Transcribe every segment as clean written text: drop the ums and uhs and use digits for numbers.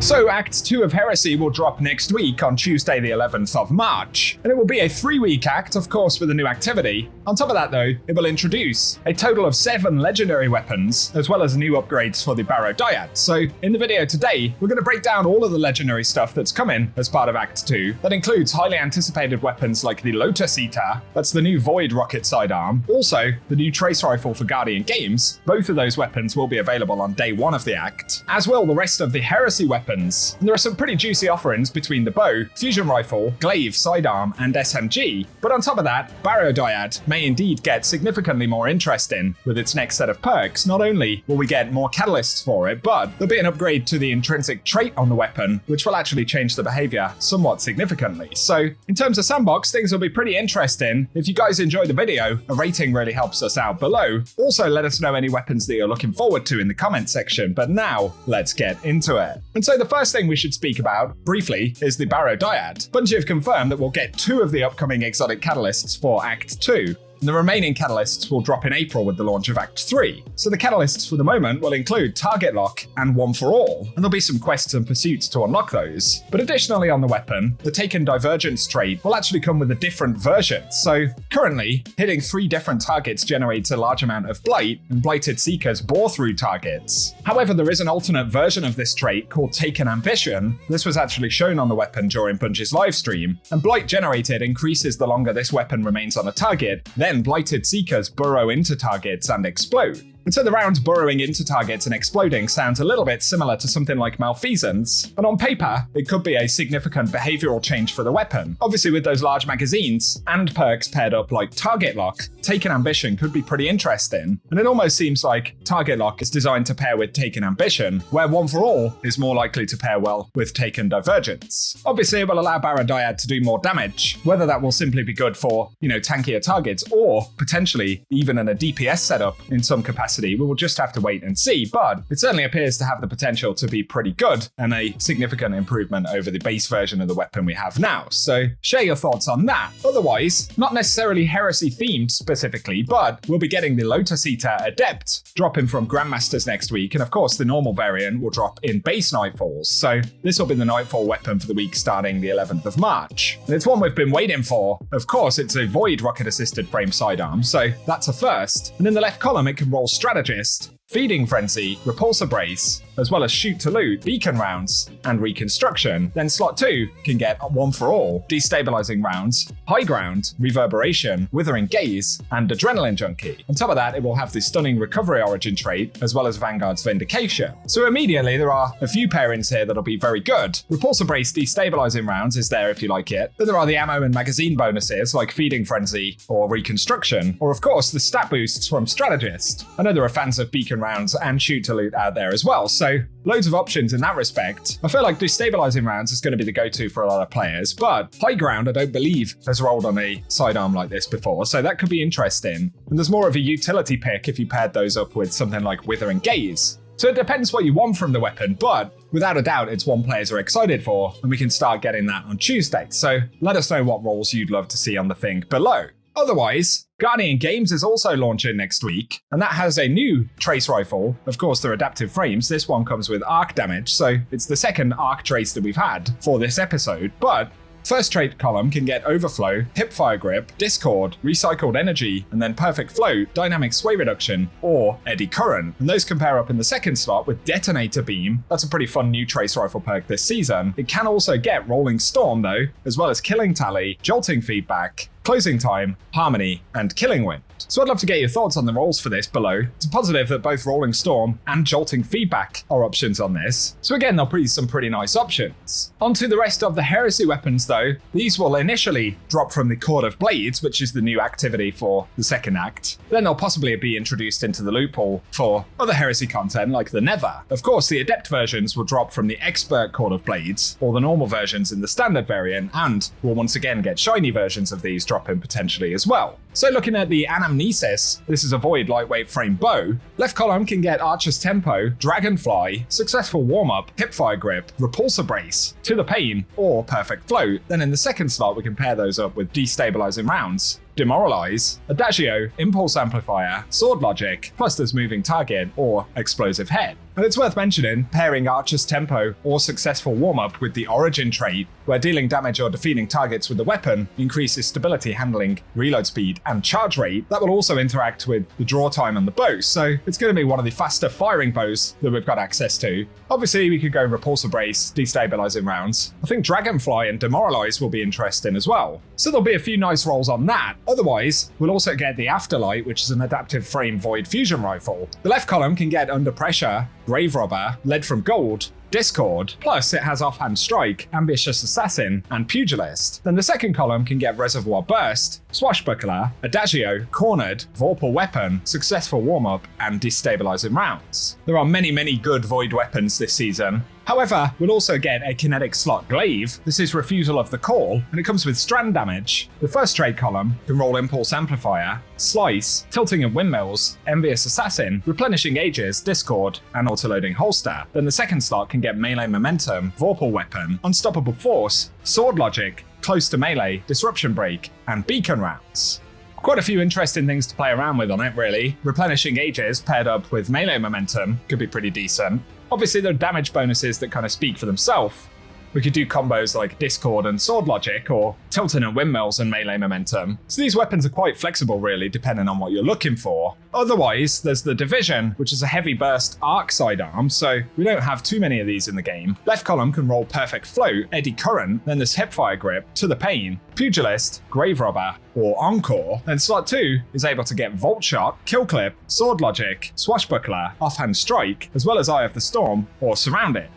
So Act 2 of Heresy will drop next week on Tuesday the 11th of March, and it will be a 3-week act, of course, with a new activity. On top of that though, it will introduce a total of 7 legendary weapons, as well as new upgrades for the Barrow Dyad. So in the video today, we're going to break down all of the legendary stuff that's coming as part of Act 2. That includes highly anticipated weapons like the Lotus Eater, that's the new Void Rocket Sidearm, also the new Trace Rifle for Guardian Games. Both of those weapons will be available on day 1 of the act, as will the rest of the Heresy weapons. And there are some pretty juicy offerings between the bow, fusion rifle, glaive, sidearm, and SMG. But on top of that, Barrow Dyad may indeed get significantly more interesting with its next set of perks. Not only will we get more catalysts for it, but there'll be an upgrade to the intrinsic trait on the weapon, which will actually change the behavior somewhat significantly. So in terms of sandbox, things will be pretty interesting. If you guys enjoyed the video, a rating really helps us out below. Also, let us know any weapons that you're looking forward to in the comment section. But now, let's get into it. And so the first thing we should speak about, briefly, is the Barrow Dyad. Bungie have confirmed that we'll get 2 of the upcoming exotic catalysts for Act 2. And the remaining catalysts will drop in April with the launch of Act 3. So the catalysts for the moment will include Target Lock and One for All, and there'll be some quests and pursuits to unlock those. But additionally on the weapon, the Taken Divergence trait will actually come with a different version. So currently, hitting 3 different targets generates a large amount of Blight, and Blighted Seekers bore through targets. However, there is an alternate version of this trait called Taken Ambition. This was actually shown on the weapon during Bungie's livestream, and Blight generated increases the longer this weapon remains on a target. Then Blighted Seekers burrow into targets and explode. And so the rounds burrowing into targets and exploding sounds a little bit similar to something like Malfeasance, and on paper, it could be a significant behavioral change for the weapon. Obviously with those large magazines and perks paired up like Target Lock, Taken Ambition could be pretty interesting, and it almost seems like Target Lock is designed to pair with Taken Ambition, where One for All is more likely to pair well with Taken Divergence. Obviously it will allow Barrow Dyad to do more damage, whether that will simply be good for, tankier targets, or potentially even in a DPS setup in some capacity. We will just have to wait and see, but it certainly appears to have the potential to be pretty good and a significant improvement over the base version of the weapon we have now. So share your thoughts on that. Otherwise, not necessarily Heresy themed specifically, but we'll be getting the Lotus Eater Adept dropping from Grandmasters next week, and of course the normal variant will drop in base Nightfalls. So this will be the Nightfall weapon for the week starting the 11th of March. And it's one we've been waiting for. Of course, it's a Void Rocket assisted frame sidearm, so that's a first. And in the left column, it can roll Strategist, Feeding Frenzy, Repulsor Brace, as well as Shoot to Loot, Beacon Rounds, and Reconstruction. Then slot 2 can get One for All, Destabilizing Rounds, High Ground, Reverberation, Withering Gaze, and Adrenaline Junkie. On top of that, it will have the Stunning Recovery Origin trait, as well as Vanguard's Vindication. So immediately, there are a few pairings here that'll be very good. Repulsor Brace Destabilizing Rounds is there if you like it. Then there are the ammo and magazine bonuses like Feeding Frenzy or Reconstruction, or of course the stat boosts from Strategist. I know there are fans of Beacon Rounds and Shoot to Loot out there as well, so loads of options in that respect. I feel like Destabilizing Rounds is going to be the go-to for a lot of players, but High Ground I don't believe has rolled on a sidearm like this before, so that could be interesting. And there's more of a utility pick if you paired those up with something like Withering Gaze. So it depends what you want from the weapon, but without a doubt it's one players are excited for, and we can start getting that on Tuesday. So let us know what rolls you'd love to see on the thing below. Otherwise, Guardian Games is also launching next week, and that has a new Trace Rifle. Of course, they're adaptive frames. This one comes with arc damage, so it's the second arc trace that we've had for this episode, but first trait column can get Overflow, Hipfire Grip, Discord, Recycled Energy, and then Perfect Float, Dynamic Sway Reduction, or Eddy Current. And those can pair up in the second slot with Detonator Beam. That's a pretty fun new Trace Rifle perk this season. It can also get Rolling Storm though, as well as Killing Tally, Jolting Feedback, Closing Time, Harmony, and Killing Wind. So I'd love to get your thoughts on the rolls for this below. It's a positive that both Rolling Storm and Jolting Feedback are options on this. So again, they'll be some pretty nice options. On to the rest of the Heresy weapons though. These will initially drop from the Court of Blades, which is the new activity for the second act. Then they'll possibly be introduced into the loot pool for other Heresy content like the Nether. Of course, the Adept versions will drop from the Expert Court of Blades, or the normal versions in the standard variant, and we'll once again get shiny versions of these dropping potentially as well. So looking at the Anamnesis, this is a Void lightweight frame bow. Left column can get Archer's Tempo, Dragonfly, Successful Warm-Up, Hipfire Grip, Repulsor Brace, To the Pain, or Perfect Float. Then in the second slot we can pair those up with Destabilizing Rounds, Demoralize, Adagio, Impulse Amplifier, Sword Logic, plus there's Moving Target, or Explosive Head. And it's worth mentioning pairing Archer's Tempo or Successful Warm-Up with the Origin trait, where dealing damage or defeating targets with the weapon increases stability, handling, reload speed, and charge rate. That will also interact with the draw time on the bow, so it's going to be one of the faster firing bows that we've got access to. Obviously, we could go Repulsor Brace, destabilizing rounds. I think Dragonfly and Demoralize will be interesting as well. So there'll be a few nice rolls on that. Otherwise, we'll also get the Afterlight, which is an adaptive frame void fusion rifle. The left column can get Under Pressure, Grave Robber, Lead from Gold, Discord, plus it has Offhand Strike, Ambitious Assassin, and Pugilist. Then the second column can get Reservoir Burst, Swashbuckler, Adagio, Cornered, Vorpal Weapon, Successful Warm-Up, and Destabilizing Rounds. There are many good Void weapons this season. However, we'll also get a kinetic slot glaive. This is Refusal of the Call, and it comes with strand damage. The first trade column can roll Impulse Amplifier, Slice, Tilting of Windmills, Envious Assassin, Replenishing Ages, Discord, and Autoloading Holster. Then the second slot can get Melee Momentum, Vorpal Weapon, Unstoppable Force, Sword Logic, Close to Melee, Disruption Break, and Beacon Rounds. Quite a few interesting things to play around with on it, really. Replenishing Ages paired up with Melee Momentum could be pretty decent. Obviously, there are damage bonuses that kind of speak for themselves. We could do combos like Discord and Sword Logic, or Tilting and Windmills and Melee Momentum. So these weapons are quite flexible, really, depending on what you're looking for. Otherwise, there's the Division, which is a heavy burst arc sidearm, so we don't have too many of these in the game. Left column can roll Perfect Float, Eddy Current, then there's Hipfire Grip, To the Pain, Pugilist, Grave Robber, or Encore. Then slot 2 is able to get Volt Shot, Kill Clip, Sword Logic, Swashbuckler, Offhand Strike, as well as Eye of the Storm, or Surround It.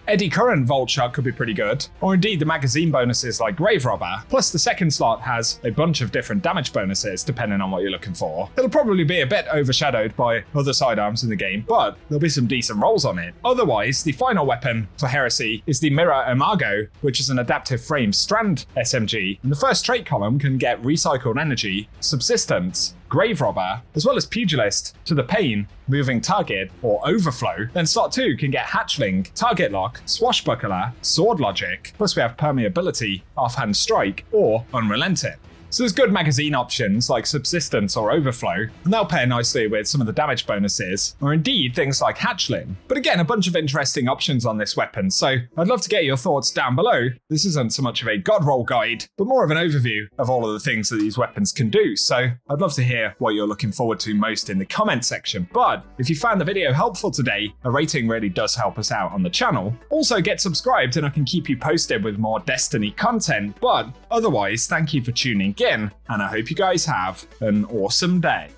Eddy Current Volt Shot could be pretty good, or indeed the magazine bonuses like Grave Robber, plus the second slot has a bunch of different damage bonuses depending on what you're looking for. It'll probably be a bit overshadowed by other sidearms in the game, but there'll be some decent rolls on it. Otherwise, the final weapon for Heresy is the Mirror Imago, which is an adaptive frame strand SMG, and the first trait column can get Recycled Energy, Subsistence, Grave Robber, as well as Pugilist, To the Pain, Moving Target, or Overflow. Then slot 2 can get Hatchling, Target Lock, Swashbuckler, Sword Logic, plus we have Permeability, Offhand Strike, or Unrelenting. So there's good magazine options like Subsistence or Overflow, and they'll pair nicely with some of the damage bonuses, or indeed things like Hatchling. But again, a bunch of interesting options on this weapon, so I'd love to get your thoughts down below. This isn't so much of a god roll guide, but more of an overview of all of the things that these weapons can do, so I'd love to hear what you're looking forward to most in the comment section. But if you found the video helpful today, a rating really does help us out on the channel. Also get subscribed and I can keep you posted with more Destiny content, but otherwise, thank you for tuning in, and I hope you guys have an awesome day.